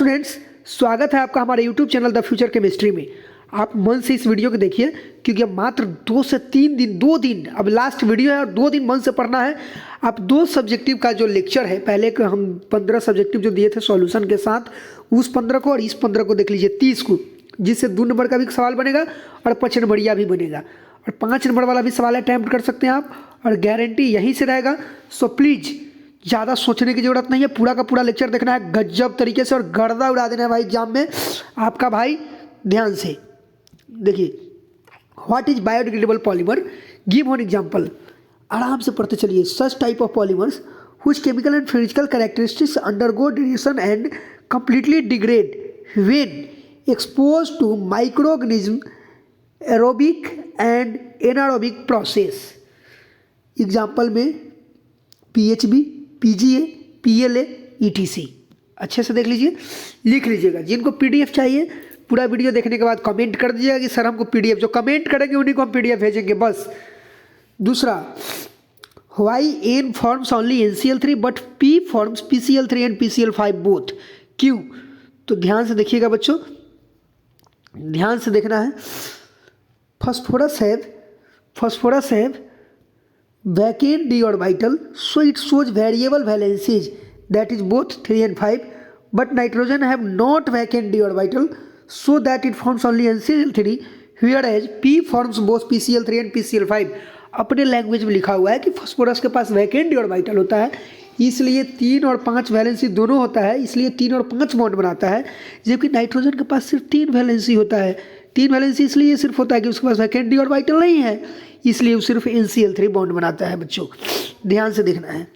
Students, स्वागत है आपका हमारे YouTube channel the future chemistry में। आप मन से इस वीडियो को देखिए क्योंकि अब मात्र 2 से 3 दिन 2 दिन अब लास्ट वीडियो है और 2 दिन मन से पढ़ना है। आप 2 सब्जेक्टिव का जो लेक्चर है, पहले का हम 15 सब्जेक्टिव जो दिए थे सॉल्यूशन के साथ, उस 15 को और इस 15 को देख लीजिए 30 को, जिससे 2 नंबर का भी सवाल बनेगा और 5 नंबरिया भी बनेगा और 5 नंबर वाला भी सवाल अटैम्प्ट कर सकते हैं आप और गारंटी यहीं से रहेगा। सो प्लीज़ ज़्यादा सोचने की ज़रूरत नहीं है, पूरा का पूरा लेक्चर देखना है गजब तरीके से और गर्दा उड़ा देना है भाई एग्जाम में आपका भाई। ध्यान से देखिए, what is biodegradable polymer, give one example. आराम से पढ़ते चलिए। Such type of polymers which chemical and physical characteristics undergo degradation and completely degrade when expose to microorganism aerobic and anaerobic process. Example में पीएचबी, पीजीए, पीएलए, ईटीसी। अच्छे से देख लीजिए, लिख लीजिएगा। जिनको पीडीएफ चाहिए पूरा वीडियो देखने के बाद कमेंट कर दीजिएगा कि सर हमको पीडीएफ, जो कमेंट करेंगे उन्हीं को हम पीडीएफ भेजेंगे बस। दूसरा, why N forms only NCl3 but P forms PCl3 and PCl5 both, क्यों? तो ध्यान से देखिएगा बच्चों, ध्यान से देखना है। phosphorus have vacant d orbital, so it shows variable valencies, that is both 3 and 5, but nitrogen have not vacant d orbital, so that it forms only NCl3, whereas P forms both PCl3 and PCl5। अपने language में लिखा हुआ है कि phosphorus के पास vacant D orbital होता है, इसलिए 3 और 5 वैलेंसी दोनों होता है, इसलिए 3 और 5 बॉन्ड बनाता है, जबकि नाइट्रोजन के पास सिर्फ 3 वैलेंसी होता है। 3 वैलेंसी इसलिए सिर्फ होता है कि उसके पास वैकेंट डी ऑर्बिटल नहीं है, इसलिए वो सिर्फ NCl3 बॉन्ड बनाता है। बच्चों ध्यान से देखना है।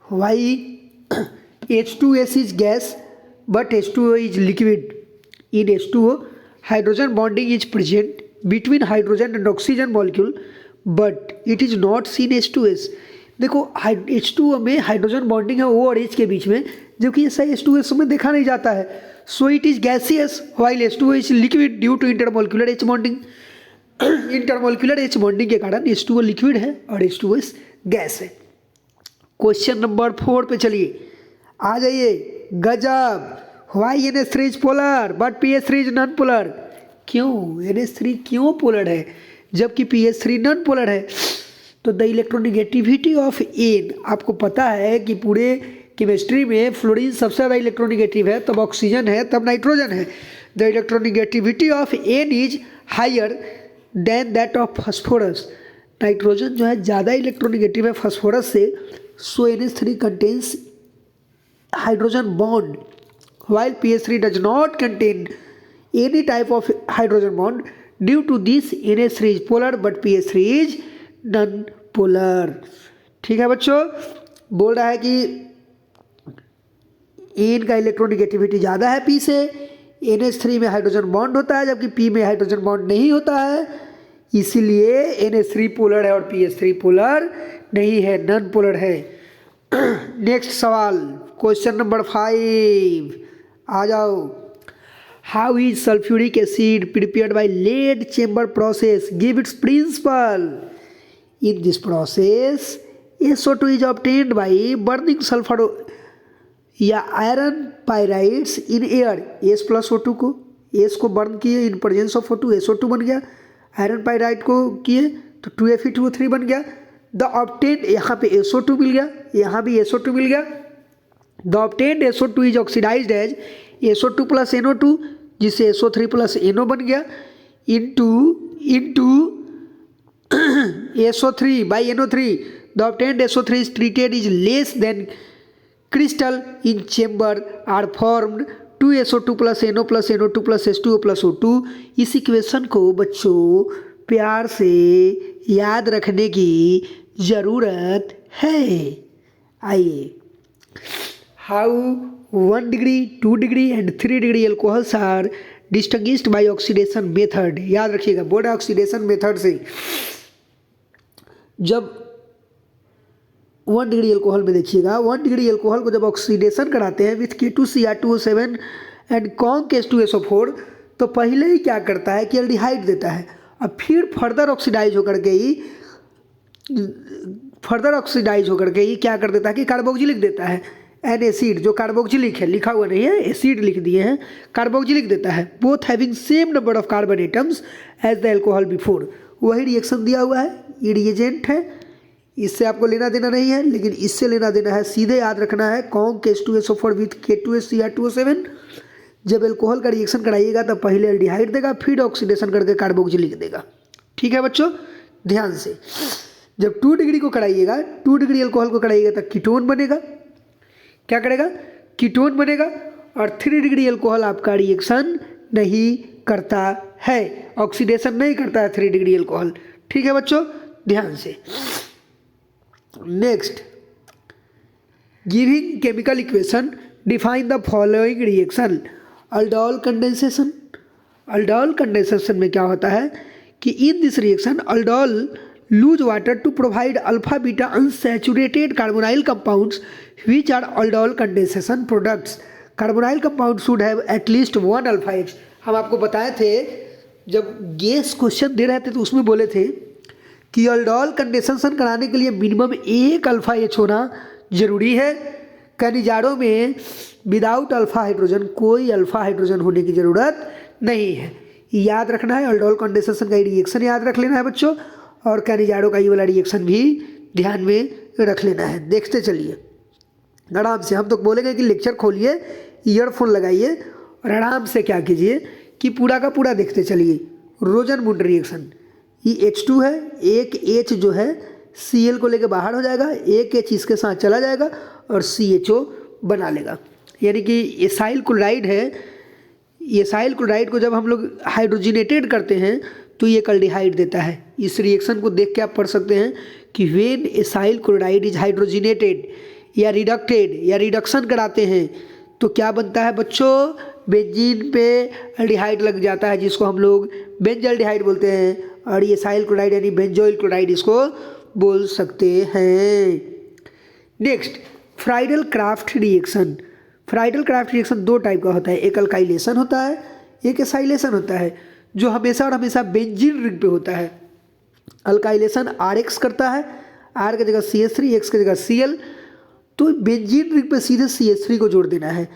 Why H2S is gas but H2O is liquid. In H2O hydrogen bonding is present between hydrogen and oxygen molecule but it is not seen H2S। देखो H2O में हाइड्रोजन बॉन्डिंग है O और H के बीच में, जबकि ऐसा H2S में देखा नहीं जाता है। So it is gaseous while H2O is liquid due to intermolecular H bonding. Intermolecular H bonding के कारण H2O लिक्विड है और H2S गैस है। क्वेश्चन नंबर 4 पे चलिए, आ जाइए। गजब, why NH3 is polar but PH3 is non polar. क्यों NH3 क्यों पोलर है जबकि PH3 नॉन पोलर है? तो द इलेक्ट्रोनिगेटिविटी ऑफ एन, आपको पता है कि पूरे केमिस्ट्री में फ्लोरीन सबसे ज़्यादा इलेक्ट्रोनिगेटिव है, तब ऑक्सीजन है, तब नाइट्रोजन है। The electronegativity of N is higher than that of phosphorus. Nitrogen जो है ज़्यादा इलेक्ट्रोनिगेटिव है फास्फोरस से, so NH3 contains hydrogen bond while PH3 does not contain any type of hydrogen bond. Due to this NH3 is polar but PH3 is non-polar। ठीक है बच्चों, बोल रहा है कि एन का इलेक्ट्रोनिगेटिविटी ज़्यादा है P से, NH3 में हाइड्रोजन बॉन्ड होता है जबकि P में हाइड्रोजन बॉन्ड नहीं होता है, इसीलिए NH3 पोलर है और PH3 पोलर नहीं है, नॉन पोलर है। नेक्स्ट सवाल, क्वेश्चन नंबर 5, आ जाओ। How is sulphuric acid prepared by lead chamber process, give its principle. In this process SO2 is obtained by burning sulphur या iron pyrites in air. S plus O2 को, S को burn किए in presence of O2, SO2 बन गया। Iron pyrite को किए तो 2Fe2O3 बन गया। द ऑब्टेन्ड, यहाँ पे SO2 मिल गया, यहाँ भी SO2 मिल गया। The obtained SO2 is oxidised as SO2 plus NO2, जिससे SO3 प्लस NO बन गया, into SO3 by NO3। The obtained SO3 is treated is less than crystal in chamber are formed 2SO2 plus NO plus NO2 plus H2O plus O2। इस equation को बच्चों प्यार से याद रखने की ज़रूरत है। आइए, how 1 degree 2 degree and 3 degree alcohols are distinguished by oxidation method. याद रखिएगा, बोर्ड ऑक्सीडेशन मेथड से। जब 1 डिग्री एल्कोहल में देखिएगा, 1 डिग्री एल्कोहल को जब ऑक्सीडेशन कराते हैं with K2Cr2O7 and conc H2SO4, तो पहले ही क्या करता है कि एल्डिहाइड देता है, अब फिर फर्दर ऑक्सीडाइज होकर के ही क्या कर देता है कि कार्बोक्सिलिक देता है। एन एसिड जो कार्बोक्सिलिक है, लिखा हुआ नहीं है, एसिड लिख दिए हैं, कार्बोक्सिलिक देता है, both having same number of carbon atoms as the alcohol before. वही रिएक्शन दिया हुआ है, ये रिएजेंट है, इससे आपको लेना देना नहीं है, लेकिन इससे लेना देना है, सीधे याद रखना है कॉन्क H2SO4 विथ K2SCr2O7। जब एल्कोहल का रिएक्शन कराइएगा तो पहले एल्डिहाइड देगा, फिर ऑक्सीडेशन करके कार्बोक्सिलिक देगा। ठीक है बच्चों, ध्यान से। जब 2 डिग्री को कराइएगा, 2 डिग्री एल्कोहल को कराइएगा तो कीटोन बनेगा, क्या करेगा, कीटोन बनेगा। और 3 डिग्री एल्कोहल आपका रिएक्शन नहीं करता है, ऑक्सीडेशन नहीं करता है 3 डिग्री एल्कोहल। ठीक है बच्चों, ध्यान से। Next, giving chemical equation define the following reaction. Aldol condensation. Aldol condensation में क्या होता है कि in this reaction aldol lose water to provide alpha beta unsaturated carbonyl compounds which are aldol condensation products. Carbonyl compound should have at least 1 alpha H. हम आपको बताए थे जब गैस क्वेश्चन दे रहे थे तो उसमें बोले थे कि अल्डोल कंडेंसेशन कराने के लिए मिनिमम 1 अल्फा एच होना जरूरी है। खनिजारों में विदाउट अल्फा हाइड्रोजन कोई अल्फा हाइड्रोजन होने की ज़रूरत नहीं है। याद रखना है, अल्डोल कंडेंसेशन का रिएक्शन याद रख लेना है बच्चों, और खनिजारों का ये वाला रिएक्शन भी ध्यान में रख लेना है। देखते चलिए आराम से। हम तो बोलेंगे कि लेक्चर खोलिए, ईयरफोन लगाइए और आराम से क्या कीजिए कि पूरा का पूरा देखते चलिए। रोजनमुंड रिएक्शन, ये H2 है, एक H जो है Cl को लेकर बाहर हो जाएगा, एक H इसके साथ चला जाएगा और CHO बना लेगा। यानी कि एसाइल क्लोराइड है, एसाइल क्लोराइड को जब हम लोग हाइड्रोजिनेटेड करते हैं तो ये एल्डिहाइड देता है। इस रिएक्शन को देख के आप पढ़ सकते हैं कि when acyl chloride is hydrogenated या रिडक्टेड या रिडक्शन कराते हैं तो क्या बनता है बच्चों, बेंजीन पे एल्डिहाइड लग जाता है जिसको हम लोग बेंजल्डिहाइड बोलते हैं, और ये एसाइल क्लोराइड यानी बेंजोइल क्लोराइड इसको बोल सकते हैं। Next, Friedl craft reaction. Friedl craft reaction 2 type का होता है, एक अल्काइलेशन होता है, एक एसाइलेशन होता है, जो हमेशा और हमेशा बेंजीन रिंग पे होता है। अल्काइलेशन RX करता है, R की जगह CH3, X की जगह Cl, तो बेंजीन रिंग पे सीधे CH3 को जोड़ देना है।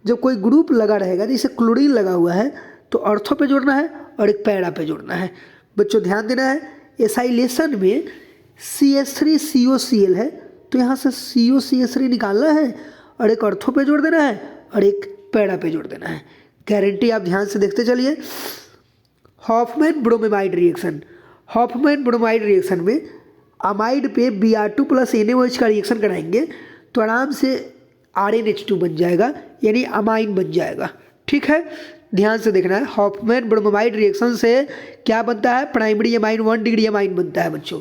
जब कोई ग्रुप लगा रहेगा, जैसे क्लोरीन लगा हुआ है, तो ऑर्थो पे जोड़ना है और एक पैरा पे जोड़ना है। बच्चों ध्यान देना है, एसाइलेशन में CH3COCl है तो यहाँ से COCH3 निकालना है और एक ऑर्थो पे जोड़ देना है और एक पैरा पे जोड़ देना है। गारंटी आप ध्यान से देखते चलिए। Hofmann bromamide reaction. Hofmann bromide reaction में अमाइड पे Br2 + NaOH का रिएक्शन कराएंगे तो आराम से RnH2 बन जाएगा, यानी अमाइन बन जाएगा। ठीक है, ध्यान से देखना है। हॉफमैन ब्रोमाइड रिएक्शन से क्या बनता है, प्राइमरी अमाइन 1 डिग्री अमाइन बनता है बच्चों।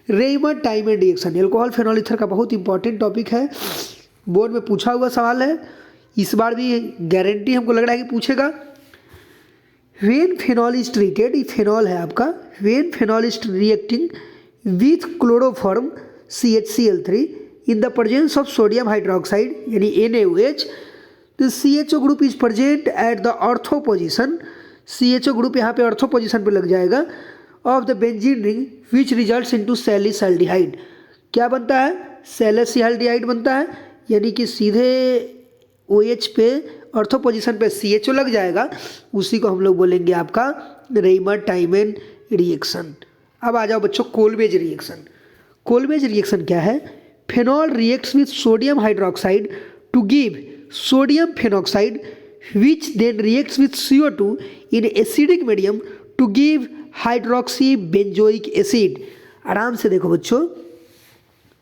Raymond टाइमन reaction, alcohol phenol ether का बहुत इंपॉर्टेंट टॉपिक है, बोर्ड में पूछा हुआ सवाल है, इस बार भी गारंटी हमको लग रहा है कि पूछेगा। व्हेन फेनॉल इज ट्रीटेड, ये फेनॉल है आपका, when phenol is reacting with chloroform CHCl3 in the presence of sodium hydroxide यानी NaOH, the CHO group is present at the ortho position. CHO group यहाँ पे ऑर्थो पोजिशन पे लग जाएगा of the benzene ring which results into salicylaldehyde. क्या बनता है, सैलिसल्डिहाइड बनता है, यानी कि सीधे OH पे ऑर्थो पोजिशन पे CHO लग जाएगा, उसी को हम लोग बोलेंगे आपका रेमंड टाइमन रिएक्शन। अब आ जाओ बच्चों कोलबेज रिएक्शन। कोलबेज रिएक्शन क्या है, phenol reacts with sodium hydroxide to give sodium phenoxide which then reacts with CO2 in acidic medium to give hydroxy benzoic acid. आराम से देखो बच्चों,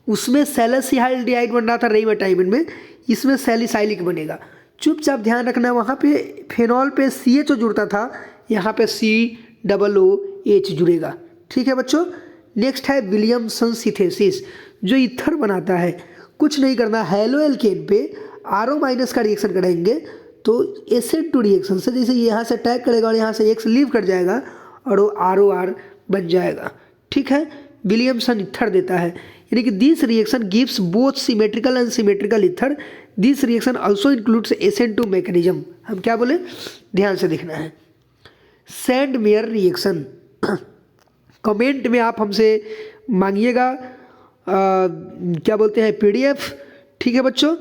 उसमें सैलिसल्डिहाइड बन रहा था रेमंड टाइमन में, इसमें सैलिसाइलिक बनेगा। चुपचाप ध्यान रखना, वहाँ पे फेनॉल पे CHO जुड़ता था, यहाँ पे COOH जुड़ेगा। ठीक है बच्चों। नेक्स्ट है विलियमसन सिंथेसिस, जो ईथर बनाता है। कुछ नहीं करना, हेलो एल्केन पे RO- का रिएक्शन करेंगे तो एसिड टू रिएक्शन से, जैसे यहाँ से अटैक करेगा और यहाँ से X लीव कर जाएगा और वो ROR बन जाएगा। ठीक है, विलियमसन ईथर देता है, यानी कि this reaction gives both symmetrical and symmetrical ether. This reaction also includes SN2 mechanism. हम क्या बोले, ध्यान से देखना है। सैंडमेयर रिएक्शन, कमेंट में आप हमसे मांगिएगा क्या बोलते हैं PDF। ठीक है बच्चों,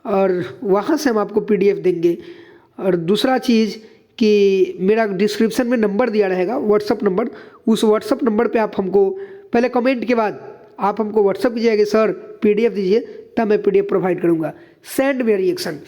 और वहाँ से हम आपको PDF देंगे। और दूसरा चीज़ कि मेरा डिस्क्रिप्शन में नंबर दिया रहेगा व्हाट्सअप नंबर, उस व्हाट्सअप नंबर पे आप हमको पहले कमेंट के बाद आप हमको व्हाट्सअप कीजिएगा सर PDF दीजिए, तब मैं PDF प्रोवाइड करूँगा। सेंड में रिएक्शन,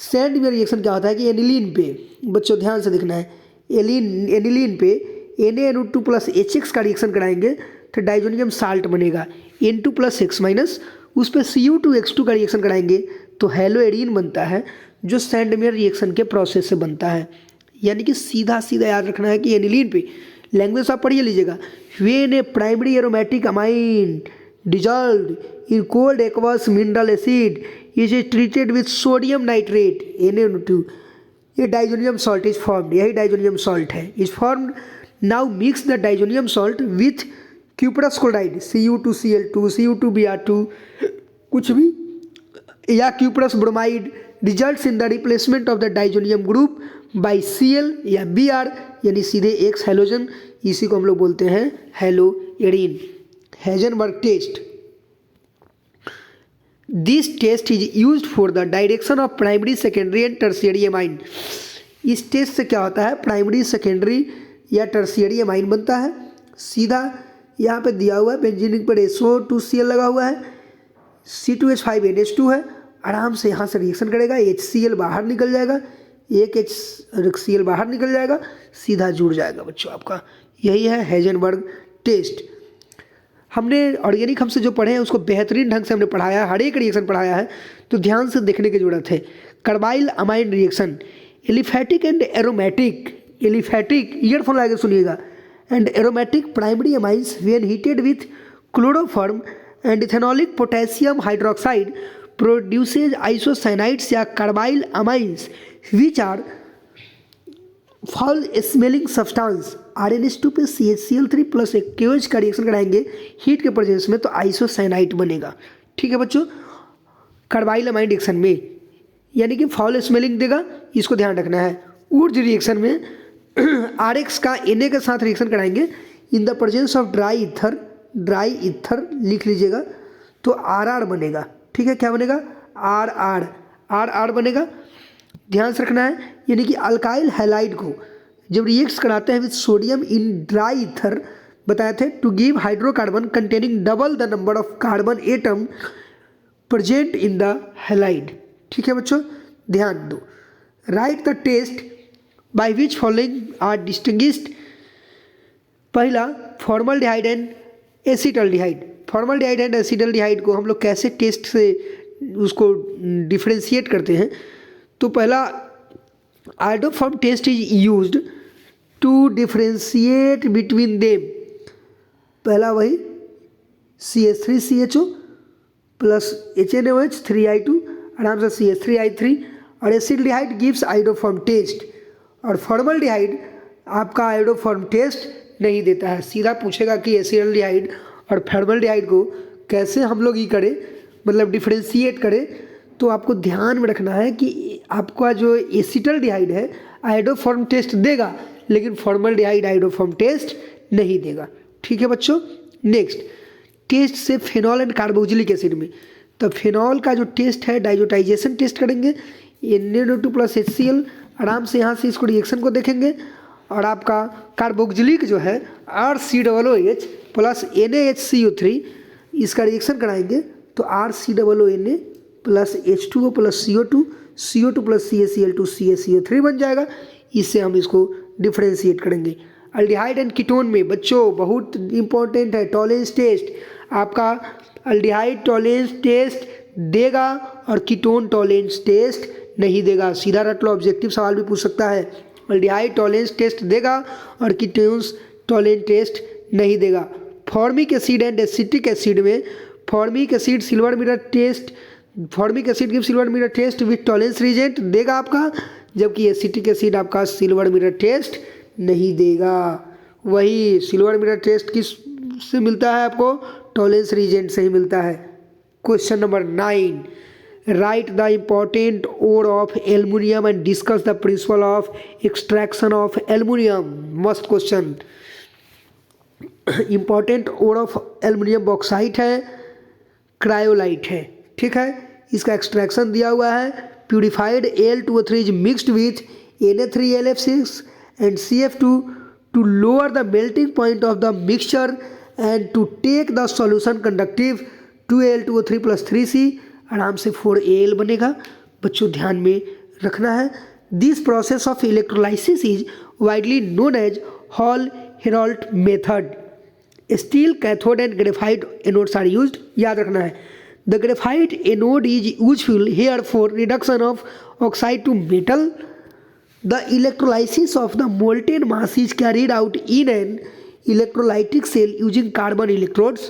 सेंड में रिएक्शन क्या होता है कि एनिलीन पे, बच्चों ध्यान से देखना है, एनिलीन पे Na-NO2 प्लस HX का रिएक्शन कराएंगे तो डाइजोनियम साल्ट बनेगा। N2 प्लस X माइनस, उस पर Cu2X2 का रिएक्शन कराएंगे तो हेलोएरीन बनता है, जो सैंडमेयर रिएक्शन के प्रोसेस से बनता है। यानी कि सीधा सीधा याद रखना है कि एनिलीन पे लैंग्वेज आप पढ़िए लीजिएगा, when A primary aromatic amine dissolved in cold aqueous mineral acid is treated with sodium nitrate Na-NO2, ये डाइजोनियम सॉल्ट इज फॉर्म्ड, यही डाइजोनियम सॉल्ट है, is formed. Now mix the diazonium salt with cuprous chloride Cu2Cl2 Cu2Br2 कुछ भी, या cuprous bromide, results in the replacement of the diazonium group by Cl या Br, यानी सीधे X halogen, इसी को हम लोग बोलते हैं haloarene. Hinsberg test, this test is used for the direction of primary secondary and tertiary amine. इस टेस्ट से क्या होता है, प्राइमरी सेकेंडरी या टर्शियरी एमाइन बनता है। सीधा यहाँ पे दिया हुआ है बेंजीन पर SO2Cl लगा हुआ है, C2H5NH2 है, आराम से यहाँ से रिएक्शन करेगा, HCl बाहर निकल जाएगा, एक HCl बाहर निकल जाएगा, सीधा जुड़ जाएगा बच्चों आपका। यही है हेजनबर्ग टेस्ट। हमने ऑर्गेनिक हमसे जो पढ़े हैं उसको बेहतरीन ढंग से हमने पढ़ाया, हर एक रिएक्शन पढ़ाया है, तो ध्यान से देखने की जरूरत है। Carbyl amine reaction, aliphatic and aromatic, aliphatic earphone लगा के सुनिएगा, and aromatic primary amines when heated with chloroform and ethanolic potassium hydroxide produces isocyanides या carbyl amines which are foul smelling substance. RnH2 पे CHCl3 प्लस KOH का reaction कराएंगे heat के presence में तो आइसोसाइनाइड बनेगा। ठीक है बच्चों, कार्बाइल अमाइन रिएक्शन में यानी कि फाउल स्मेलिंग देगा, इसको ध्यान रखना है। ऊर्ज रिएक्शन में RX का Na के साथ रिएक्शन कराएंगे इन the presence of dry ether लिख लीजिएगा तो RR बनेगा। ठीक है, क्या बनेगा, RR बनेगा, ध्यान से रखना है। यानी कि अल्काइल हैलाइड को जब रिएक्ट कराते हैं with sodium in dry ether, बताए थे to give hydrocarbon containing double the number of carbon atom present in the halide. ठीक है बच्चों, ध्यान दो। Write the test by which following are distinguished. पहला formaldehyde and acetaldehyde. Formaldehyde and acetaldehyde को हम लोग कैसे टेस्ट से उसको डिफ्रेंशिएट करते हैं, तो पहला iodoform test is used to differentiate between them. पहला वही CH3CHO प्लस HNOH 3I2, आराम से CH3I3, और एसिडल्डिहाइड गिव्स आयोडोफॉर्म टेस्ट। और फॉर्मल्डिहाइड आपका आयोडोफॉर्म टेस्ट नहीं देता है। सीधा पूछेगा कि एसिडल्डिहाइड और फॉर्मल्डिहाइड को कैसे हम लोग ये करें, मतलब डिफ्रेंशिएट करें, तो आपको ध्यान में रखना है कि आपका जो एसिटल्डिहाइड है आयोडोफॉर्म टेस्ट देगा, लेकिन फॉर्मल्डिहाइड आयोडोफॉर्म टेस्ट नहीं देगा। ठीक है बच्चों, नेक्स्ट टेस्ट से फेनॉल एंड कार्बोक्सिलिक एसिड में, तो फेनॉल का जो टेस्ट है डाइजोटाइजेशन टेस्ट करेंगे, Na-NO2 प्लस HCl, आराम से यहाँ से इसको रिएक्शन को देखेंगे, और आपका कार्बोक्सिलिक जो है RCOOH प्लस NaHCO3, इसका रिएक्शन कराएंगे तो RCOONA plus H2O plus CO2 plus CaCl2 CaCO3 बन जाएगा। इससे हम इसको डिफ्रेंशिएट करेंगे। अल्डिहाइड एंड कीटोन में बच्चों बहुत इंपॉर्टेंट है टॉलेंस टेस्ट। आपका अल्डिहाइड टॉलेंस टेस्ट देगा और कीटोन टॉलेंस टेस्ट नहीं देगा। सीधा रट लो, ऑब्जेक्टिव सवाल भी पूछ सकता है। अल्डिहाइड टॉलेंस टेस्ट देगा और कीटोन्स टॉलेंस टेस्ट नहीं देगा। Formic acid and acetic acid में formic acid silver mirror test, formic acid give silver mirror test with Tollens reagent देगा आपका, जबकि एसिटिक एसिड आपका सिल्वर मिरर टेस्ट नहीं देगा। वही सिल्वर मिरर टेस्ट किस से मिलता है आपको, टॉलेंस रीजेंट से ही मिलता है। Question number 9, write the important ore of aluminium and discuss the principle of extraction of aluminium. मस्त question. Important ore of aluminium bauxite है, क्रायोलाइट है। ठीक है, इसका एक्सट्रैक्शन दिया हुआ है। Purified Al2O3 is mixed with Na3LF6 and CF2 to lower the melting point of the mixture and to take the solution conductive 2Al2O3 plus 3C, आराम से 4Al बनेगा। बच्चों ध्यान में रखना है। This process of electrolysis is widely known as Hall Heroult method. Steel cathode and graphite anodes are used, याद रखना है। The graphite anode is useful here for reduction of oxide to metal. The electrolysis of the molten mass is carried out in an electrolytic cell using carbon electrodes.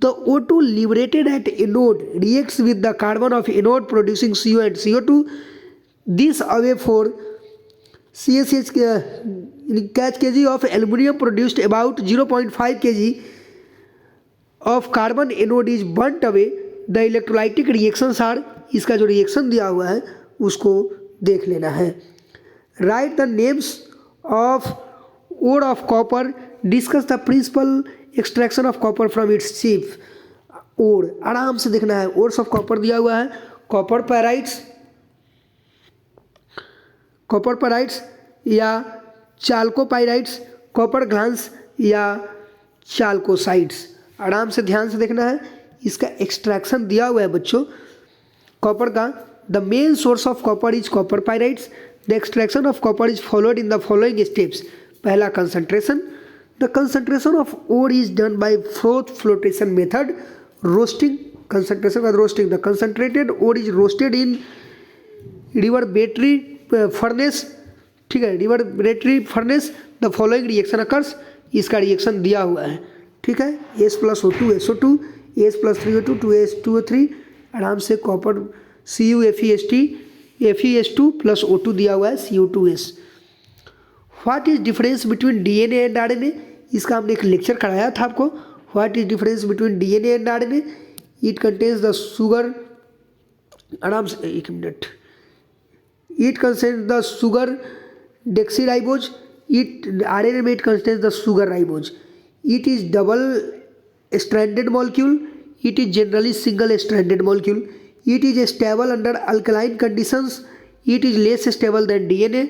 The O2 liberated at anode reacts with the carbon of anode producing CO and CO2. This away for CSH kg of aluminum produced about 0.5 kg of carbon anode is burnt away. The electrolytic reactions are, इसका जो reaction दिया हुआ है उसको देख लेना है। Write the names of ore of copper. Discuss the principal extraction of copper from its chief ore. आराम से देखना है। ores of copper दिया हुआ है। कॉपर पायराइट्स या चाल्कोपाइराइट्स, कॉपर ग्लांस या चाल्कोसाइड्स। आराम से ध्यान से देखना है। इसका एक्सट्रैक्शन दिया हुआ है बच्चों कॉपर का। The main source of copper is copper pyrites. The extraction of copper is followed in the following steps. पहला concentration. The concentration of ore is done by flotation method. Roasting, concentration by roasting. The concentrated ore is roasted in reverberatory furnace. ठीक है, reverberatory furnace. The following reaction occurs. इसका reaction दिया हुआ है। ठीक है, S+O2 SO2, S+3O2 2S2O3, आराम से कॉपर CuFeS2 प्लस O2 दिया हुआ है CO2S। What is difference between DNA and RNA, इसका हमने एक लेक्चर कराया था आपको। What is difference between DNA and RNA? It contains the sugar, आराम से एक minute, it contains the sugar deoxyribose. RNA में it contains the sugar ribose. It is double stranded molecule, it is generally single stranded molecule. It is stable under alkaline conditions. It is less stable than DNA.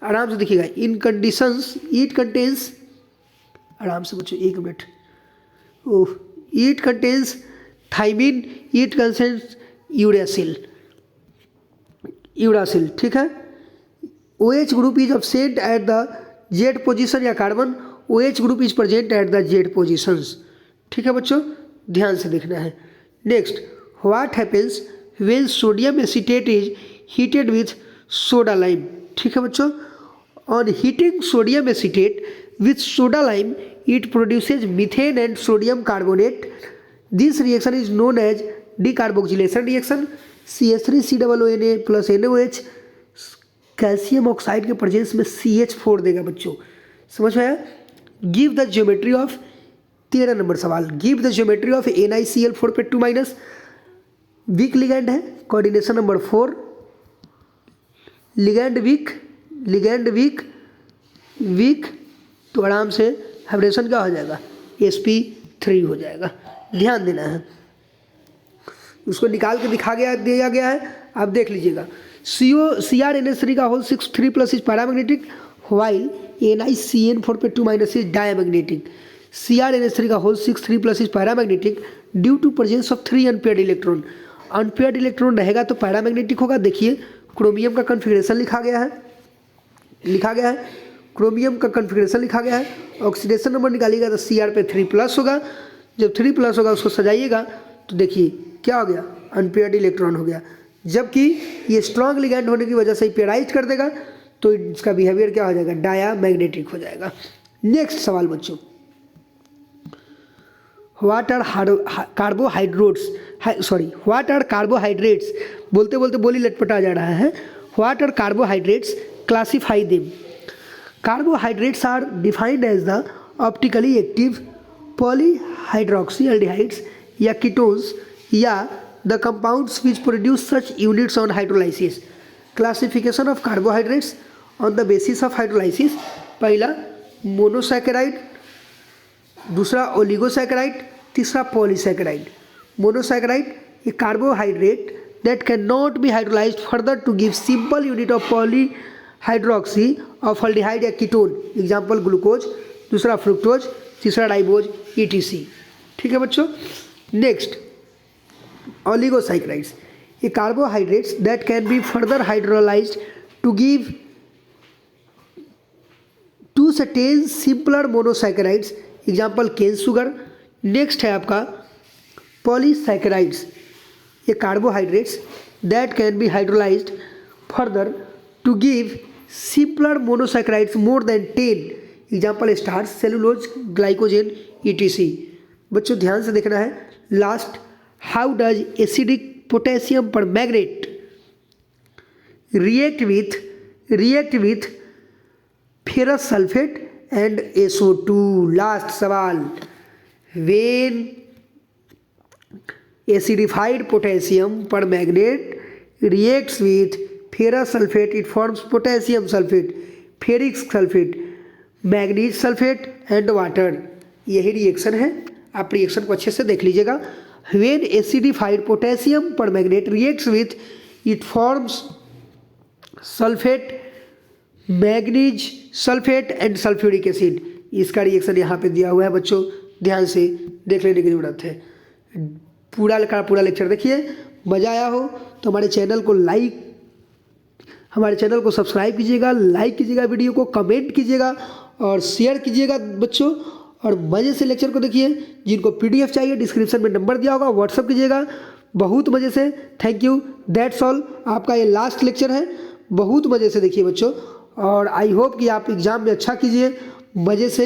आराम से देखिएगा। In conditions it contains, आराम से बच्चों एक minute, it contains thymine, it contains uracil। ठीक है। OH group is absent at the Z position या carbon, OH group is present at the Z positions। ठीक है बच्चों, ध्यान से देखना है। Next, What happens when sodium acetate is heated with soda lime? ठीक है बच्चों, on heating sodium acetate with soda lime it produces methane and sodium carbonate. This reaction is known as decarboxylation reaction. CH3COONA plus NaOH calcium oxide के presence में CH4 देगा बच्चों, समझ में आया। गिव द ज्योमेट्री ऑफ, 13 नंबर सवाल, give the geometry of NiCl4 पे 2- वीक लिगैंड है, कोऑर्डिनेशन नंबर 4। लिगैंड वीक तो आराम से हाइब्रिडेशन क्या हो जाएगा, sp3 हो जाएगा। ध्यान देना है, उसको निकाल के दिया गया है, आप देख लीजिएगा। CrNH3 का whole 6 3+ is paramagnetic, while NiCN4 पे 2- इज डायमैग्नेटिक। CrNH3 का whole 6 3+ is paramagnetic due to presence of 3 unpaired electron. Unpaired electron रहेगा तो पैरामैग्नेटिक होगा। देखिए क्रोमियम का कन्फिग्रेशन लिखा गया है, क्रोमियम का कन्फिग्रेशन लिखा गया है। ऑक्सीडेशन नंबर निकालिएगा तो Cr पे 3+ होगा। जब 3+ होगा उसको सजाइएगा तो देखिए क्या हो गया, अनपेयर्ड इलेक्ट्रॉन हो गया। जबकि ये स्ट्रॉन्ग लिगैंड होने की वजह से पेयराइज कर देगा तो इसका बिहेवियर क्या हो जाएगा, डायामैग्नेटिक हो जाएगा। नेक्स्ट सवाल बच्चों, व्हाट आर कार्बोहाइड्रेट्स, बोलते बोलते बोली लटपटा जा रहा है। What are carbohydrates, classify them. Carbohydrates are defined as the optically active polyhydroxy aldehydes या कीटोन्स या the compounds which produce such units on hydrolysis. Classification of carbohydrates on the basis of hydrolysis, पहला monosaccharide, दूसरा oligosaccharide, तीसरा polysaccharide. Monosaccharide ये carbohydrate that cannot be hydrolyzed further to give simple unit of polyhydroxy of aldehyde या ketone, example glucose, दूसरा fructose, तीसरा ribose ETC। ठीक है बच्चों। नेक्स्ट ओलिगोसाइक्राइड्स, ये carbohydrates that can be further hydrolysed to give two certain simpler monosaccharides, example cane sugar. Next है आपका polysaccharides, ये carbohydrates that can be hydrolysed further to give simpler monosaccharides more than 10, example starch, cellulose, glycogen ETC। बच्चों ध्यान से देखना है। Last, how does acidic potassium permanganate react with ferrous sulphate and SO2। Last सवाल, when acidified potassium पर magnet reacts with ferrous sulphate it forms potassium sulphate, ferric sulphate, manganese sulphate and water. यही reaction है, आप reaction को अच्छे से देख लीजिएगा। वेन एसिडिफाइड पोटेशियम पर magnet reacts with it forms sulphate, manganese sulphate and sulphuric acid. इसका रिएक्शन यहाँ पे दिया हुआ है बच्चों, ध्यान से देख लेने की ज़रूरत है। पूरा का पूरा लेक्चर देखिए। मज़ा आया हो तो हमारे चैनल को सब्सक्राइब कीजिएगा, लाइक कीजिएगा, वीडियो को कमेंट कीजिएगा और शेयर कीजिएगा बच्चों। और मज़े से लेक्चर को देखिए। जिनको PDF चाहिए डिस्क्रिप्शन में नंबर दिया होगा, व्हाट्सअप कीजिएगा। बहुत मज़े से। Thank you, that's all. आपका ये लास्ट लेक्चर है, बहुत मज़े से देखिए बच्चों। और आई होप कि आप एग्ज़ाम में अच्छा कीजिए, मज़े से।